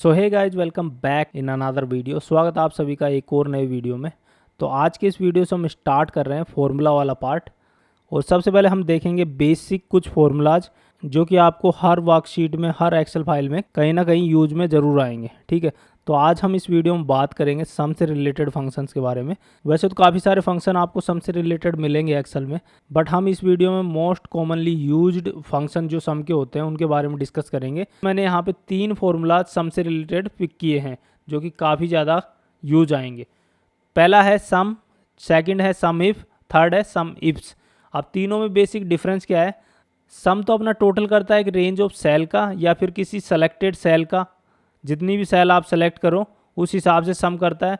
So hey guys, welcome back in another video. स्वागत है आप सभी का एक और नए वीडियो में। तो आज के इस वीडियो से हम स्टार्ट कर रहे हैं फॉर्मूला वाला पार्ट। और सबसे पहले हम देखेंगे बेसिक कुछ फॉर्मूलाज जो कि आपको हर वर्कशीट में, हर एक्सेल फाइल में कहीं ना कहीं यूज में ज़रूर आएंगे। ठीक है, तो आज हम इस वीडियो में बात करेंगे सम से रिलेटेड फंक्शंस के बारे में। वैसे तो काफ़ी सारे फंक्शन आपको सम से रिलेटेड मिलेंगे एक्सेल में, बट हम इस वीडियो में मोस्ट कॉमनली यूज्ड फंक्शन जो सम के होते हैं उनके बारे में डिस्कस करेंगे। मैंने यहाँ पे 3 फॉर्मूलाज सम से रिलेटेड पिक किए हैं जो कि काफ़ी ज़्यादा यूज आएंगे। पहला है सम, सेकंड है सम इफ, थर्ड है सम इफ्स। अब तीनों में बेसिक डिफरेंस क्या है? सम तो अपना टोटल करता है एक रेंज ऑफ सेल का या फिर किसी सेलेक्टेड सेल का, जितनी भी सेल आप सेलेक्ट करो उस हिसाब से सम करता है।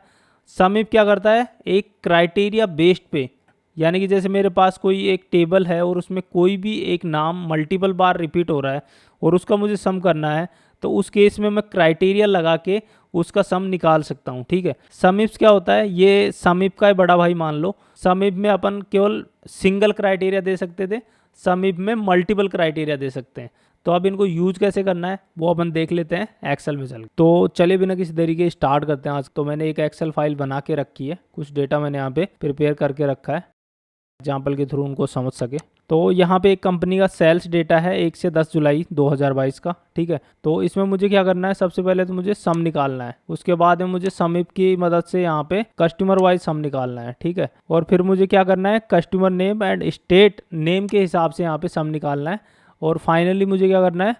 सम इफ क्या करता है? एक क्राइटेरिया बेस्ड पे, यानी कि जैसे मेरे पास कोई एक टेबल है और उसमें कोई भी एक नाम मल्टीपल बार रिपीट हो रहा है और उसका मुझे सम करना है, तो उस केस में मैं क्राइटेरिया लगा के उसका सम निकाल सकता हूँ। ठीक है, सम इफ्स क्या होता है? ये सम इफ का ही बड़ा भाई मान लो। सम इफ में अपन केवल सिंगल क्राइटेरिया दे सकते थे, सम इफ में मल्टीपल क्राइटेरिया दे सकते हैं। तो अब इनको यूज कैसे करना है वो अपन देख लेते हैं एक्सेल में चल। तो चलिए बिना किसी देरी के स्टार्ट करते हैं। आज तो मैंने एक एक्सेल फाइल बना के रखी है, कुछ डेटा मैंने यहाँ पे प्रिपेयर करके रखा है एग्जाम्पल के थ्रू उनको समझ सके। तो यहाँ पे एक कंपनी का सेल्स डेटा है 1 से 10 जुलाई 2022 का। ठीक है, तो इसमें मुझे क्या करना है? सबसे पहले तो मुझे सम निकालना है, उसके बाद में मुझे सम इफ की मदद से यहाँ पे कस्टमर वाइज सम निकालना है। ठीक है, और फिर मुझे क्या करना है? Customer name and state name के हिसाब से यहाँ पे सम निकालना है। और फाइनली मुझे क्या करना है?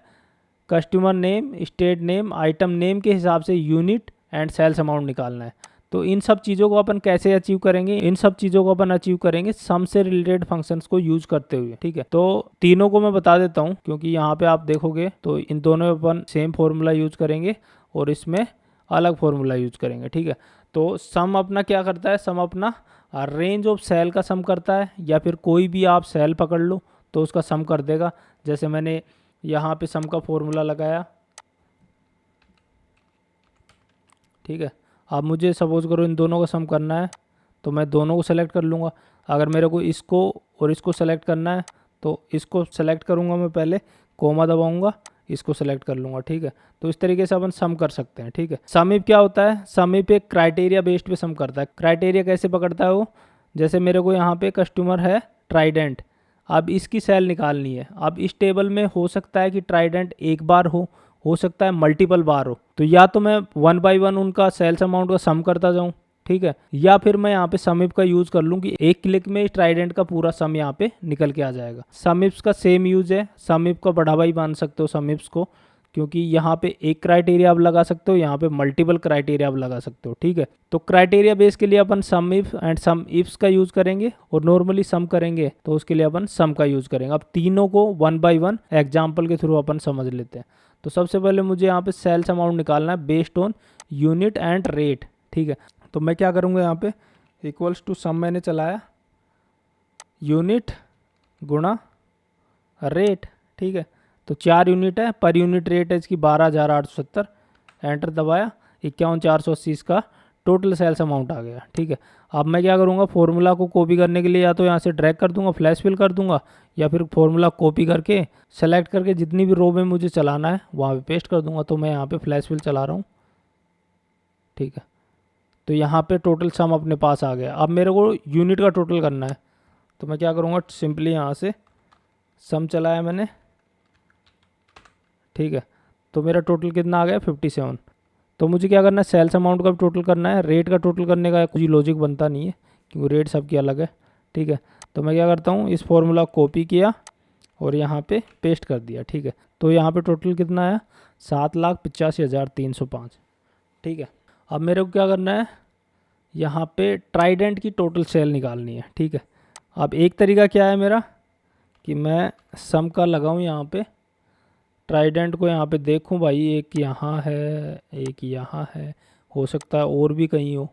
Customer name, state name, item name के हिसाब से यूनिट एंड सेल्स अमाउंट निकालना है। तो इन सब चीज़ों को अपन कैसे अचीव करेंगे? इन सब चीज़ों को अपन अचीव करेंगे सम से रिलेटेड फंक्शंस को यूज करते हुए। ठीक है, तो तीनों को मैं बता देता हूँ क्योंकि यहाँ पे आप देखोगे तो इन दोनों में अपन सेम फॉर्मूला यूज करेंगे और इसमें अलग फॉर्मूला यूज करेंगे। ठीक है, तो सम अपना क्या करता है? सम अपना रेंज ऑफ सेल का सम करता है, या फिर कोई भी आप सेल पकड़ लो तो उसका सम कर देगा। जैसे मैंने यहाँ पे सम का फॉर्मूला लगाया। ठीक है, अब मुझे सपोज करो इन दोनों का सम करना है तो मैं दोनों को सेलेक्ट कर लूँगा। अगर मेरे को इसको और इसको सेलेक्ट करना है तो इसको सेलेक्ट करूँगा मैं, पहले कोमा दबाऊँगा, इसको सेलेक्ट कर लूँगा। ठीक है, तो इस तरीके से अपन सम कर सकते हैं। ठीक है, सम इफ क्या होता है? सम इफ एक क्राइटेरिया बेस्ड पे सम करता है। क्राइटेरिया कैसे पकड़ता है वो? जैसे मेरे को यहाँ पे कस्टमर है ट्राइडेंट, अब इसकी सेल निकालनी है। अब इस टेबल में हो सकता है कि ट्राइडेंट एक बार हो सकता है मल्टीपल बार हो, तो या तो मैं 1 बाई 1 उनका सेल्स अमाउंट का सम करता जाऊं, ठीक है, या फिर मैं यहाँ पे सम इफ का यूज कर लूँ कि एक क्लिक में ट्राइडेंट का पूरा सम यहाँ पे निकल के आ जाएगा। सम इफ्स का सेम यूज है, सम इफ का बड़ा भाई मान सकते हो सम इफ्स को, क्योंकि यहाँ पे एक क्राइटेरिया आप लगा सकते हो, यहाँ पे मल्टीपल क्राइटेरिया आप लगा सकते हो। ठीक है, तो क्राइटेरिया बेस के लिए अपन सम इफ एंड सम इफ्स का यूज करेंगे, और नॉर्मली सम करेंगे तो उसके लिए अपन सम का यूज करेंगे। अब तीनों को 1 बाई 1 एग्जाम्पल के थ्रू अपन समझ लेते हैं। तो सबसे पहले मुझे यहाँ पे सेल्स अमाउंट निकालना है based on unit and rate. ठीक है, तो मैं क्या करूँगा? यहाँ पे इक्वल्स टू सम मैंने चलाया, यूनिट गुणा रेट। ठीक है, तो 4 यूनिट है, पर यूनिट रेट है इसकी 12,870। एंटर दबाया, 51,480 इसका टोटल सेल्स अमाउंट आ गया। ठीक है, अब मैं क्या करूँगा? फॉर्मूला को कॉपी करने के लिए या तो यहाँ से ड्रैग कर दूंगा, फ्लैश फिल कर दूंगा, या फिर फॉर्मूला कॉपी करके सेलेक्ट करके जितनी भी रो में मुझे चलाना है वहाँ पे पेस्ट कर दूंगा। तो मैं यहाँ पे फ्लैश फिल चला रहा हूँ। ठीक है, तो यहाँ पे टोटल सम अपने पास आ गया। अब मेरे को यूनिट का टोटल करना है, तो मैं क्या करूँगा? सिंपली यहाँ से सम चलाया मैंने। ठीक है, तो मेरा टोटल कितना आ गया? 57। तो मुझे क्या करना है? सेल्स अमाउंट का भी टोटल करना है। रेट का टोटल करने का कुछ लॉजिक बनता नहीं है क्योंकि रेट सबकी अलग है। ठीक है, तो मैं क्या करता हूँ? इस फॉर्मूला कॉपी किया और यहाँ पे पेस्ट कर दिया। ठीक है, तो यहाँ पे टोटल कितना आया? 7,85,305। ठीक है, अब मेरे को क्या करना है? यहाँ पे ट्राइडेंट की टोटल सेल निकालनी है। ठीक है, अब एक तरीका क्या है मेरा कि मैं सम का लगाऊँ यहाँ पे, ट्राइडेंट को यहाँ पे देखूँ भाई, एक यहाँ है, एक यहाँ है, हो सकता है और भी कहीं हो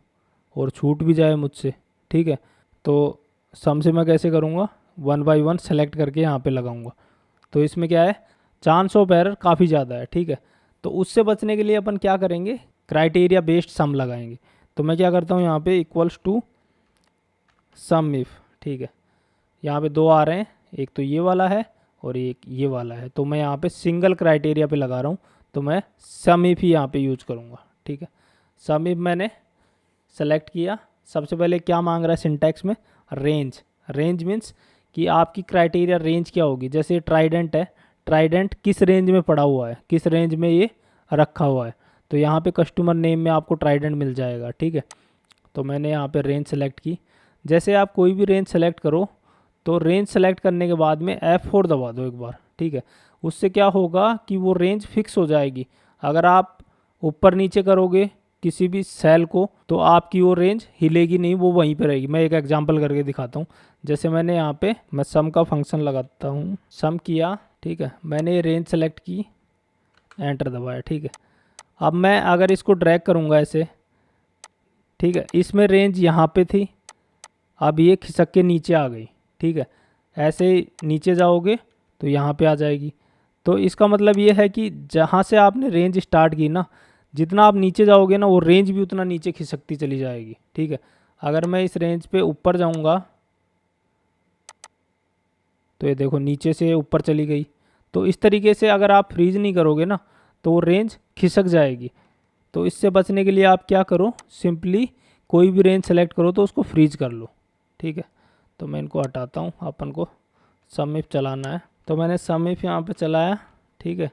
और छूट भी जाए मुझसे। ठीक है, तो सम से मैं कैसे करूँगा? 1 बाई 1 सेलेक्ट करके यहाँ पे लगाऊंगा। तो इसमें क्या है? चांस ऑफ एरर काफ़ी ज़्यादा है। ठीक है, तो उससे बचने के लिए अपन क्या करेंगे? क्राइटेरिया बेस्ड सम लगाएंगे। तो मैं क्या करता हूँ? यहाँ पे इक्वल्स टू सम इफ। ठीक है, यहाँ पे 2 आ रहे हैं, एक तो ये वाला है और एक ये वाला है, तो मैं यहाँ पे सिंगल क्राइटेरिया पे लगा रहा हूँ तो मैं सम इफ ही यहाँ पे यूज करूँगा। ठीक है, सम इफ मैंने सेलेक्ट किया। सबसे पहले क्या मांग रहा है सिंटैक्स में, रेंज। रेंज मीन्स कि आपकी क्राइटेरिया रेंज क्या होगी। जैसे ट्राइडेंट है, ट्राइडेंट किस रेंज में पड़ा हुआ है, किस रेंज में ये रखा हुआ है। तो यहाँ पे कस्टमर नेम में आपको ट्राइडेंट मिल जाएगा। ठीक है, तो मैंने यहाँ पे रेंज सेलेक्ट की। जैसे आप कोई भी रेंज सेलेक्ट करो तो रेंज सेलेक्ट करने के बाद में F4 दबा दो एक बार। ठीक है, उससे क्या होगा कि वो रेंज फिक्स हो जाएगी। अगर आप ऊपर नीचे करोगे किसी भी सेल को तो आपकी वो रेंज हिलेगी नहीं, वो वहीं पे रहेगी। मैं एक एग्जांपल करके दिखाता हूँ। जैसे मैंने यहाँ पे मैं सम का फंक्शन लगाता हूँ, सम किया। ठीक है, मैंने ये रेंज सेलेक्ट की, एंटर दबाया। ठीक है, अब मैं अगर इसको ड्रैग करूँगा ऐसे, ठीक है, इसमें रेंज यहाँ पे थी, अब ये खिसक के नीचे आ गई। ठीक है, ऐसे नीचे जाओगे तो यहाँ पे आ जाएगी। तो इसका मतलब ये है कि जहाँ से आपने रेंज स्टार्ट की ना, जितना आप नीचे जाओगे ना वो रेंज भी उतना नीचे खिसकती चली जाएगी। ठीक है, अगर मैं इस रेंज पे ऊपर जाऊँगा तो ये देखो नीचे से ऊपर चली गई। तो इस तरीके से अगर आप फ्रीज नहीं करोगे ना तो वो रेंज खिसक जाएगी। तो इससे बचने के लिए आप क्या करो, सिंपली कोई भी रेंज सेलेक्ट करो तो उसको फ्रीज कर लो। ठीक है, तो मैं इनको हटाता हूँ, अपन को सम इफ चलाना है। तो मैंने सम इफ यहाँ पे चलाया। ठीक है,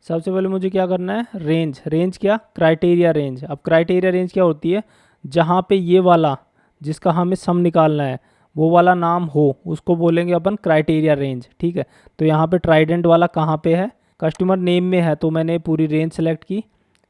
सबसे पहले मुझे क्या करना है, रेंज। रेंज क्या, क्राइटेरिया रेंज। अब क्राइटेरिया रेंज क्या होती है, जहाँ पे ये वाला जिसका हमें सम निकालना है वो वाला नाम हो उसको बोलेंगे अपन क्राइटेरिया रेंज। ठीक है, तो यहाँ पे ट्राइडेंट वाला कहाँ पे है, कस्टमर नेम में है। तो मैंने पूरी रेंज सेलेक्ट की,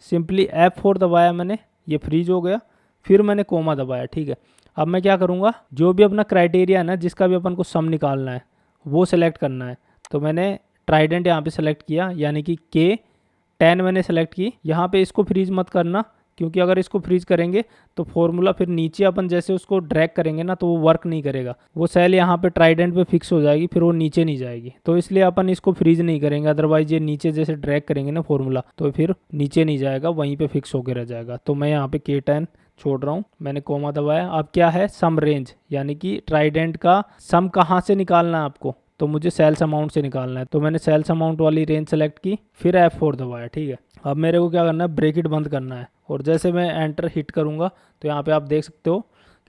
सिंपली F4 दबाया मैंने, ये फ्रीज हो गया। फिर मैंने कोमा दबाया। ठीक है, अब मैं क्या करूँगा, जो भी अपना क्राइटेरिया है ना, जिसका भी अपन को सम निकालना है वो सेलेक्ट करना है। तो मैंने ट्राइडेंट यहाँ पे सेलेक्ट किया, यानी कि K10 मैंने सेलेक्ट की। यहाँ पे इसको फ्रीज मत करना, क्योंकि अगर इसको फ्रीज करेंगे तो फॉर्मूला फिर नीचे अपन जैसे उसको ड्रैग करेंगे ना तो वो वर्क नहीं करेगा। वो सेल यहाँ पे ट्राइडेंट पे फिक्स हो जाएगी, फिर वो नीचे नहीं जाएगी। तो इसलिए अपन इसको फ्रीज नहीं करेंगे, अदरवाइज ये नीचे जैसे ड्रैग करेंगे ना फॉर्मूला तो फिर नीचे नहीं जाएगा, वहीं पे फिक्स होकर रह जाएगा। तो मैं यहाँ पे K10 छोड़ रहा हूँ, मैंने कोमा दबाया। अब क्या है, सम रेंज, यानी कि ट्राइडेंट का सम कहाँ से निकालना है आपको, तो मुझे सेल्स अमाउंट से निकालना है। तो मैंने सेल्स अमाउंट वाली रेंज सेलेक्ट की, फिर F4 दबाया। ठीक है, अब मेरे को क्या करना है, ब्रैकेट बंद करना है। और जैसे मैं एंटर हिट करूँगा तो यहाँ पे आप देख सकते हो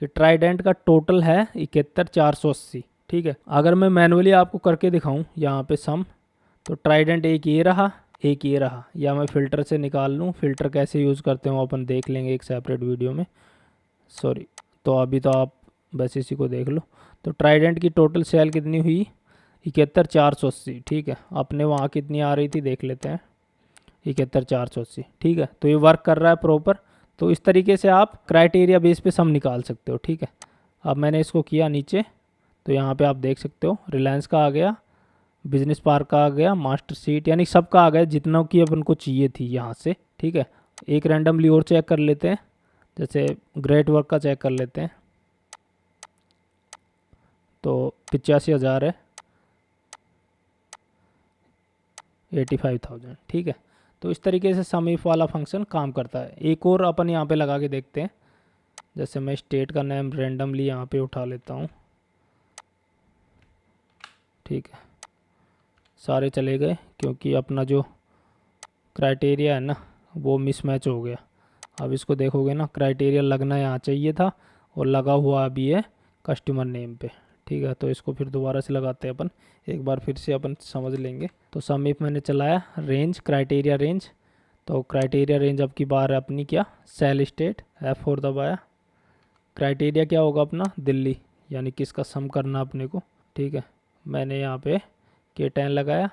कि ट्राइडेंट का टोटल है 71,480। ठीक है, अगर मैं मैनुअली आपको करके दिखाऊँ यहाँ पे सम, तो ट्राइडेंट एक ये रहा, एक ये रहा, या मैं फ़िल्टर से निकाल लूँ। फ़िल्टर कैसे यूज़ करते हो अपन देख लेंगे एक सेपरेट वीडियो में, सॉरी। तो अभी तो आप बस इसी को देख लो। तो ट्राइडेंट की टोटल सेल कितनी हुई, 71,480। ठीक है, अपने वहाँ कितनी आ रही थी देख लेते हैं, 71,480। ठीक है, तो ये वर्क कर रहा है प्रॉपर। तो इस तरीके से आप क्राइटेरिया बेस पे सम निकाल सकते हो। ठीक है, अब मैंने इसको किया नीचे, तो यहाँ पे आप देख सकते हो रिलायंस का आ गया, बिजनेस पार्क का आ गया, मास्टर सीट, यानी सब का आ गया जितना की अपन को चाहिए थी यहाँ से। ठीक है, एक रैंडमली और चेक कर लेते हैं, जैसे ग्रेट वर्क का चेक कर लेते हैं। तो 85,000 है, 85,000। ठीक है, तो इस तरीके से सम इफ वाला फंक्शन काम करता है। एक और अपन यहाँ पे लगा के देखते हैं, जैसे मैं स्टेट का नेम रेंडमली यहाँ पे उठा लेता हूँ। ठीक है, सारे चले गए क्योंकि अपना जो क्राइटेरिया है ना वो मिसमैच हो गया। अब इसको देखोगे ना, क्राइटेरिया लगना यहाँ चाहिए था और लगा हुआ अभी है कस्टमर नेम पे। ठीक है, तो इसको फिर दोबारा से लगाते हैं अपन, एक बार फिर से अपन समझ लेंगे। तो सम इफ मैंने चलाया, रेंज क्राइटेरिया रेंज। तो क्राइटेरिया रेंज अब की बार है अपनी क्या, सेल स्टेट, F4 दबाया। क्राइटेरिया क्या होगा अपना, दिल्ली, यानी किसका सम करना अपने को। ठीक है, मैंने यहाँ पे K10 लगाया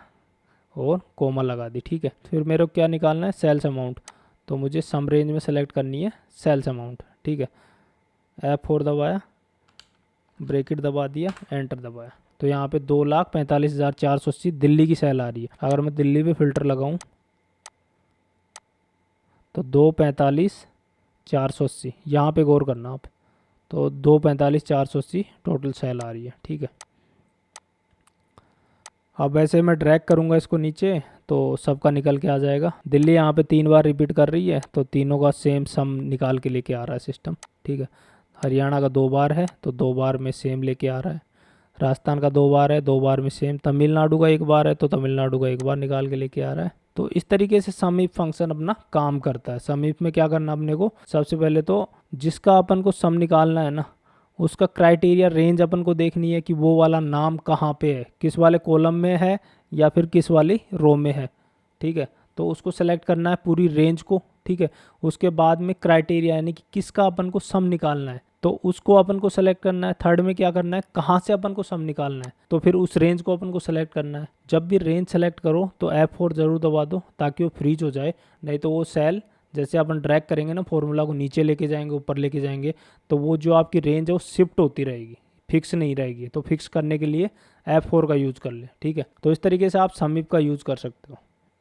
और कोमा लगा दी। ठीक है, फिर मेरे को क्या निकालना है, सेल्स अमाउंट। तो मुझे सम रेंज में सेलेक्ट करनी है सेल्स अमाउंट। ठीक है, F4 दबाया, ब्रैकेट दबा दिया, एंटर दबाया। तो यहाँ पे 2,45,480 दिल्ली की सेल आ रही है। अगर मैं दिल्ली पे फ़िल्टर लगाऊं तो 2,45,480, यहाँ पे गौर करना आप। तो 2,45,480 टोटल सेल आ रही है। ठीक है, अब ऐसे मैं ड्रैग करूँगा इसको नीचे तो सबका निकल के आ जाएगा। दिल्ली यहाँ पे 3 बार रिपीट कर रही है तो तीनों का सेम सम निकाल के लेके आ रहा है सिस्टम। ठीक है, हरियाणा का 2 बार है तो 2 बार में सेम लेके आ रहा है। राजस्थान का 2 बार है, 2 बार में सेम। तमिलनाडु का 1 बार है तो तमिलनाडु का 1 बार निकाल के लेके आ रहा है। तो इस तरीके से सम इफ फंक्शन अपना काम करता है। सम इफ में क्या करना अपने को, सबसे पहले तो जिसका अपन को सम निकालना है ना, उसका क्राइटेरिया रेंज अपन को देखनी है कि वो वाला नाम कहाँ पे है, किस वाले कॉलम में है या फिर किस वाली रो में है। ठीक है, तो उसको सेलेक्ट करना है पूरी रेंज को। ठीक है, उसके बाद में क्राइटेरिया यानी कि किसका अपन को सम निकालना है, तो उसको अपन को सेलेक्ट करना है। थर्ड में क्या करना है, कहाँ से अपन को सम निकालना है, तो फिर उस रेंज को अपन को सेलेक्ट करना है। जब भी रेंज सेलेक्ट करो तो F4 ज़रूर दबा दो ताकि वो फ्रीज हो जाए, नहीं तो वो सेल जैसे अपन ड्रैग करेंगे ना फॉर्मूला को, नीचे लेके जाएंगे, ऊपर लेके जाएंगे, तो वो जो आपकी रेंज है वो शिफ्ट होती रहेगी, फिक्स नहीं रहेगी। तो फिक्स करने के लिए F4 का यूज़ कर ले। ठीक है, तो इस तरीके से आप सम इफ का यूज़ कर सकते हो।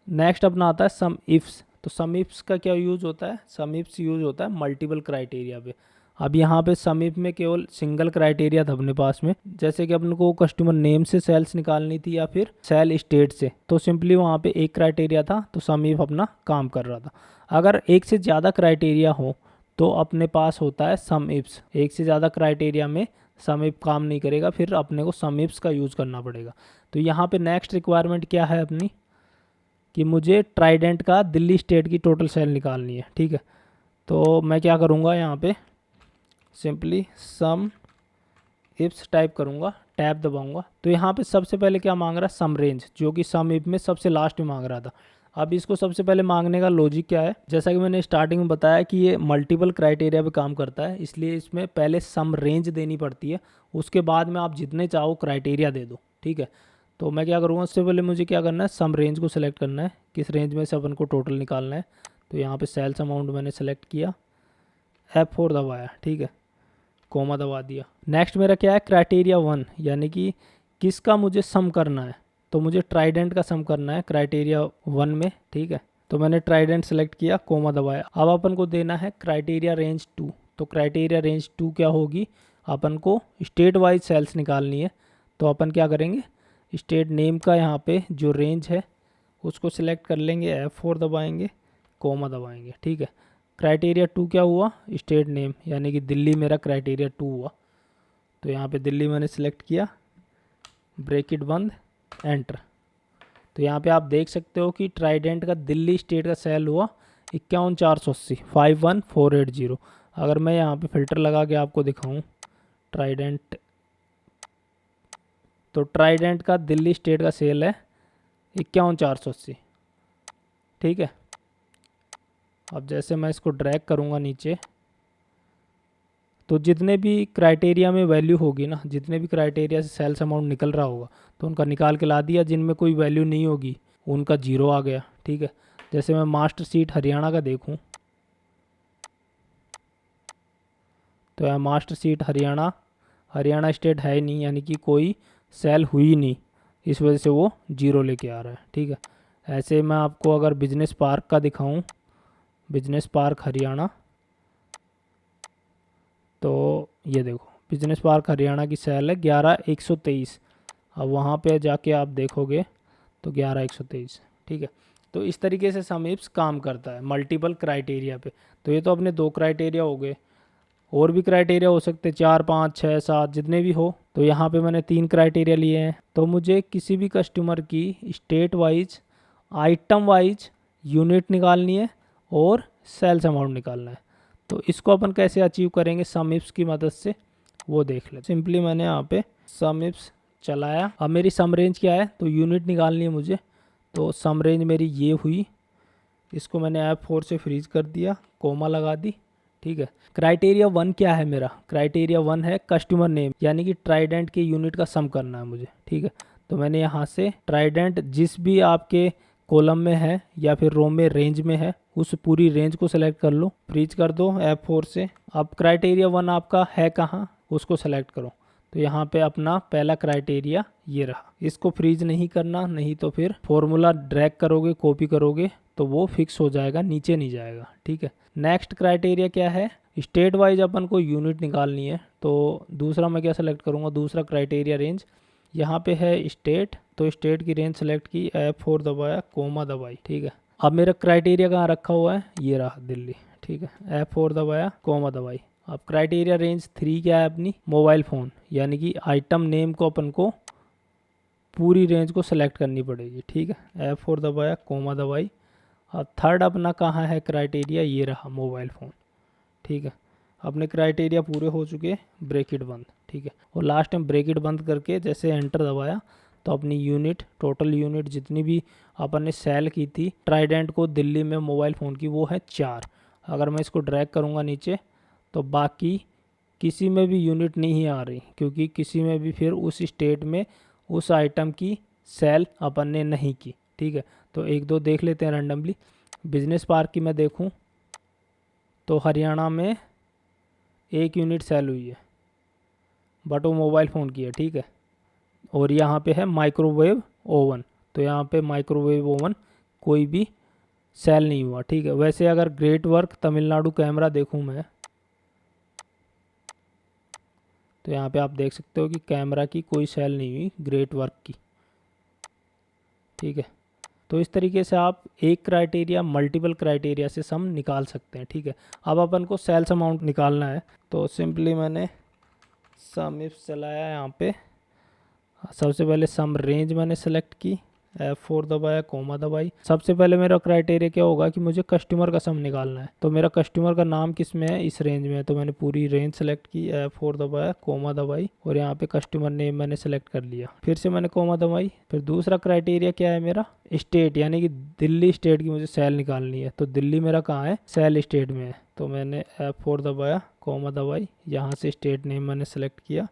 नेक्स्ट अपना आता है सम इफ्स। तो सम इफ्स का क्या यूज़ होता है, सम इफ्स यूज़ होता है मल्टीपल क्राइटेरिया पे। अब यहाँ पे सम इफ में केवल सिंगल क्राइटेरिया था अपने पास में, जैसे कि अपन को कस्टमर नेम से सेल्स निकालनी थी या फिर सेल स्टेट से, तो सिंपली वहाँ पे एक क्राइटेरिया था तो सम इफ अपना काम कर रहा था। अगर एक से ज़्यादा क्राइटेरिया हो तो अपने पास होता है सम इफ्स। एक से ज़्यादा क्राइटेरिया में सम इफ काम नहीं करेगा, फिर अपने को सम इफ्स का यूज़ करना पड़ेगा। तो यहाँ पे नेक्स्ट रिक्वायरमेंट क्या है अपनी, कि मुझे ट्राइडेंट का दिल्ली स्टेट की टोटल सेल निकालनी है। ठीक है, तो मैं क्या करूँगा, यहाँ पे सिंपली सम इफ्स टाइप करूँगा, टैब दबाऊँगा। तो यहाँ पे सबसे पहले क्या मांग रहा है, सम रेंज, जो कि सम इफ में सबसे लास्ट में मांग रहा था। अब इसको सबसे पहले मांगने का लॉजिक क्या है, जैसा कि मैंने स्टार्टिंग में बताया कि ये मल्टीपल क्राइटेरिया पे काम करता है, इसलिए इसमें पहले सम रेंज देनी पड़ती है, उसके बाद में आप जितने चाहो क्राइटेरिया दे दो। ठीक है, तो मैं क्या करूँगा, उससे पहले मुझे क्या करना है, सम रेंज को सिलेक्ट करना है, किस रेंज में से अपन को टोटल निकालना है। तो यहाँ पे सेल्स अमाउंट मैंने सेलेक्ट किया, F4 दबाया, ठीक है, कोमा दबा दिया। नेक्स्ट मेरा क्या है, क्राइटेरिया 1, यानी कि किसका मुझे सम करना है, तो मुझे ट्राइडेंट का सम करना है क्राइटेरिया 1 में। ठीक है, तो मैंने ट्राइडेंट सेलेक्ट किया, कोमा दबाया। अब अपन को देना है क्राइटेरिया रेंज 2। तो क्राइटेरिया रेंज 2 क्या होगी, अपन को स्टेट वाइज सेल्स निकालनी है। तो अपन क्या करेंगे, स्टेट नेम का यहाँ पे जो रेंज है उसको सिलेक्ट कर लेंगे, F4 दबाएंगे, कोमा दबाएंगे। ठीक है, क्राइटेरिया 2 क्या हुआ, स्टेट नेम, यानी कि दिल्ली मेरा क्राइटेरिया 2 हुआ। तो यहाँ पे दिल्ली मैंने सेलेक्ट किया, ब्रैकेट बंद, एंटर। तो यहाँ पे आप देख सकते हो कि ट्राइडेंट का दिल्ली स्टेट का सेल हुआ 51,480, 51480। अगर मैं यहाँ पे फिल्टर लगा के आपको दिखाऊं ट्राइडेंट, तो ट्राइडेंट का दिल्ली स्टेट का सेल है 51,480। ठीक है, अब जैसे मैं इसको ड्रैग करूँगा नीचे, तो जितने भी क्राइटेरिया में वैल्यू होगी ना, जितने भी क्राइटेरिया से सेल्स अमाउंट निकल रहा होगा तो उनका निकाल के ला दिया, जिनमें कोई वैल्यू नहीं होगी उनका 0 आ गया। ठीक है, जैसे मैं मास्टर सीट हरियाणा का देखूं, तो यहाँ master seat Haryana, Haryana state है नहीं, यानी कि कोई सेल हुई नहीं, इस वजह से वो 0 लेके आ रहा है। ठीक है, ऐसे मैं आपको अगर बिजनेस पार्क का दिखाऊं, बिजनेस पार्क हरियाणा, तो ये देखो बिजनेस पार्क हरियाणा की सेल है 11,123। अब वहाँ पे जाके आप देखोगे तो 11,123। ठीक है, तो इस तरीके से सम इफ्स काम करता है मल्टीपल क्राइटेरिया पे। तो ये तो अपने 2 क्राइटेरिया हो गए, और भी क्राइटेरिया हो सकते हैं 4, 5, 6, 7 जितने भी हो। तो यहाँ पे मैंने 3 क्राइटेरिया लिए हैं। तो मुझे किसी भी कस्टमर की state wise, item wise unit निकालनी है और सेल्स अमाउंट निकालना है। तो इसको अपन कैसे अचीव करेंगे सम इफ्स की मदद से, वो देख ले। सिंपली मैंने यहाँ पे सम इफ्स चलाया। अब मेरी सम रेंज क्या है, तो यूनिट निकालनी है मुझे, तो सम रेंज मेरी ये हुई। इसको मैंने F4 से फ्रीज कर दिया, कोमा लगा दी। ठीक है, क्राइटेरिया 1 क्या है मेरा, क्राइटेरिया 1 है कस्टमर नेम, यानी कि ट्राइडेंट के यूनिट का सम करना है मुझे। ठीक है, तो मैंने यहाँ से ट्राइडेंट जिस भी आपके कॉलम में है या फिर रो में रेंज में है, उस पूरी रेंज को सेलेक्ट कर लो, फ्रीज कर दो F4 से। अब क्राइटेरिया 1 आपका है कहाँ, उसको सेलेक्ट करो। तो यहाँ पे अपना पहला क्राइटेरिया ये रहा, इसको फ्रीज नहीं करना, नहीं तो फिर फॉर्मूला ड्रैग करोगे, कॉपी करोगे तो वो फिक्स हो जाएगा, नीचे नहीं जाएगा। ठीक है, नेक्स्ट क्राइटेरिया क्या है, स्टेट वाइज अपन को यूनिट निकालनी है। तो दूसरा मैं क्या सेलेक्ट करूँगा, दूसरा क्राइटेरिया रेंज, यहाँ पे है स्टेट, तो स्टेट की रेंज सेलेक्ट की, F4 दबाया, कोमा दबाई। ठीक है, अब मेरा क्राइटेरिया कहाँ रखा हुआ है, ये रहा दिल्ली। ठीक है, F4 दबाया, कोमा दबाई। अब क्राइटेरिया रेंज 3 क्या है अपनी, मोबाइल फ़ोन, यानी कि आइटम नेम को अपन को पूरी रेंज को सिलेक्ट करनी पड़ेगी। ठीक है, F4 दबाया, कोमा दबाई। अब थर्ड अपना कहाँ है क्राइटेरिया, ये रहा मोबाइल फ़ोन। ठीक है, अपने क्राइटेरिया पूरे हो चुके, ब्रेकेट बंद। ठीक है, और लास्ट टाइम ब्रेकेट बंद करके जैसे एंटर दबाया तो अपनी यूनिट, टोटल यूनिट जितनी भी अपन ने सेल की थी ट्राइडेंट को दिल्ली में मोबाइल फ़ोन की, वो है 4। अगर मैं इसको ड्रैग करूँगा नीचे तो बाकी किसी में भी यूनिट नहीं आ रही, क्योंकि किसी में भी फिर उस स्टेट में उस आइटम की सेल अपन ने नहीं की। ठीक है, तो एक दो देख लेते हैं रैंडमली। बिजनेस पार्क की मैं देखूं तो हरियाणा में 1 यूनिट सेल हुई है, बट वो मोबाइल फ़ोन की है। ठीक है, और यहाँ पे है माइक्रोवेव ओवन, तो यहाँ पे माइक्रोवेव ओवन कोई भी सेल नहीं हुआ। ठीक है, वैसे अगर ग्रेट वर्क तमिलनाडु कैमरा देखूँ मैं तो यहाँ पे आप देख सकते हो कि कैमरा की कोई सेल नहीं हुई ग्रेट वर्क की। ठीक है, तो इस तरीके से आप एक क्राइटेरिया मल्टीपल क्राइटेरिया से सम निकाल सकते हैं। ठीक है, अब अपन को सेल्स अमाउंट निकालना है, तो सिंपली मैंने सम इफ चलाया यहाँ पे। सबसे पहले सम रेंज मैंने सेलेक्ट की, F4 दबाया, कोमा दबाई। सबसे पहले मेरा क्राइटेरिया क्या होगा कि मुझे कस्टमर का सम निकालना है, तो मेरा कस्टमर का नाम किस में है, इस रेंज में है, तो मैंने पूरी रेंज सेलेक्ट की, F4 दबाया, कोमा दबाई, और यहाँ पे कस्टमर नेम मैंने सेलेक्ट कर लिया। फिर से मैंने कोमा दबाई। फिर दूसरा क्राइटेरिया क्या है मेरा, स्टेट, यानी कि दिल्ली स्टेट की मुझे सेल निकालनी है, तो दिल्ली मेरा कहाँ है, सेल स्टेट में है, तो मैंने F4 दबाया, कोमा दबाई, यहाँ से स्टेट नेम मैंने सेलेक्ट किया,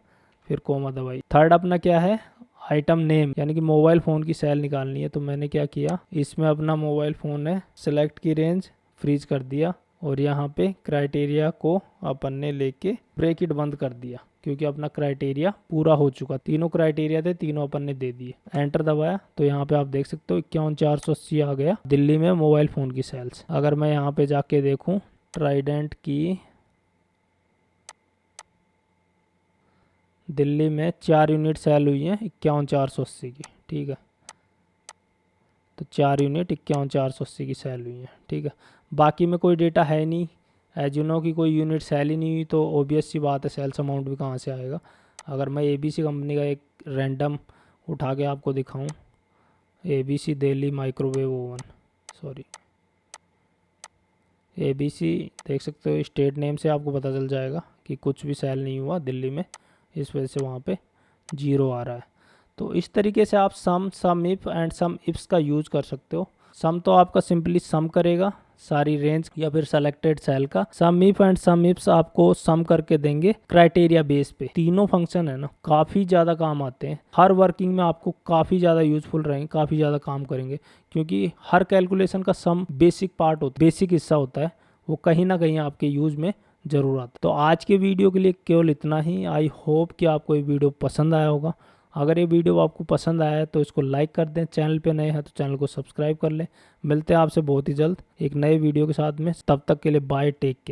फिर कोमा दबाई। थर्ड अपना क्या है, आइटम नेम, यानी कि मोबाइल फ़ोन की सेल निकालनी है, तो मैंने क्या किया, इसमें अपना मोबाइल फ़ोन है, सेलेक्ट की रेंज, फ्रीज कर दिया, और यहाँ पे क्राइटेरिया को अपन ने लेके ब्रेकेट बंद कर दिया, क्योंकि अपना क्राइटेरिया पूरा हो चुका। तीनों क्राइटेरिया थे, तीनों अपन ने दे दिए। एंटर दबाया तो यहाँ पे आप देख सकते हो 51,480 आ गया दिल्ली में मोबाइल फ़ोन की सेल्स। अगर मैं यहाँ पे जाके देखूँ ट्राइडेंट की दिल्ली में 4 यूनिट सेल हुई हैं 51,480 की। ठीक है, तो 4 यूनिट 51,480 की सेल हुई हैं। ठीक है, बाकी में कोई डेटा है नहीं, एज यू नो की कोई यूनिट सेल ही नहीं हुई, तो ऑब्वियस सी बात है सेल्स अमाउंट भी कहाँ से आएगा। अगर मैं ABC कंपनी का एक रैंडम उठा के आपको दिखाऊं, ABC Delhi microwave oven, sorry ABC, देख सकते हो स्टेट नेम से आपको पता चल जाएगा कि कुछ भी सेल नहीं हुआ दिल्ली में, इस वजह से वहाँ पे 0 आ रहा है। तो इस तरीके से आप सम इफ एंड सम इफ्स का यूज कर सकते हो। सम तो आपका सिंपली सम करेगा सारी रेंज या फिर सेलेक्टेड सेल का। सम इफ एंड सम इफ्स आपको सम करके देंगे क्राइटेरिया बेस पे। तीनों फंक्शन है ना, काफ़ी ज़्यादा काम आते हैं, हर वर्किंग में आपको काफ़ी ज़्यादा यूजफुल रहेंगे, काफ़ी ज़्यादा काम करेंगे, क्योंकि हर कैलकुलेशन का सम बेसिक पार्ट होता है, बेसिक हिस्सा होता है, वो कहीं ना कहीं आपके यूज में ज़रूर आता है। तो आज के वीडियो के लिए केवल इतना ही। आई होप कि आपको ये वीडियो पसंद आया होगा। अगर ये वीडियो आपको पसंद आया है तो इसको लाइक कर दें, चैनल पे नए हैं तो चैनल को सब्सक्राइब कर लें। मिलते हैं आपसे बहुत ही जल्द एक नए वीडियो के साथ में, तब तक के लिए बाय, टेक केयर।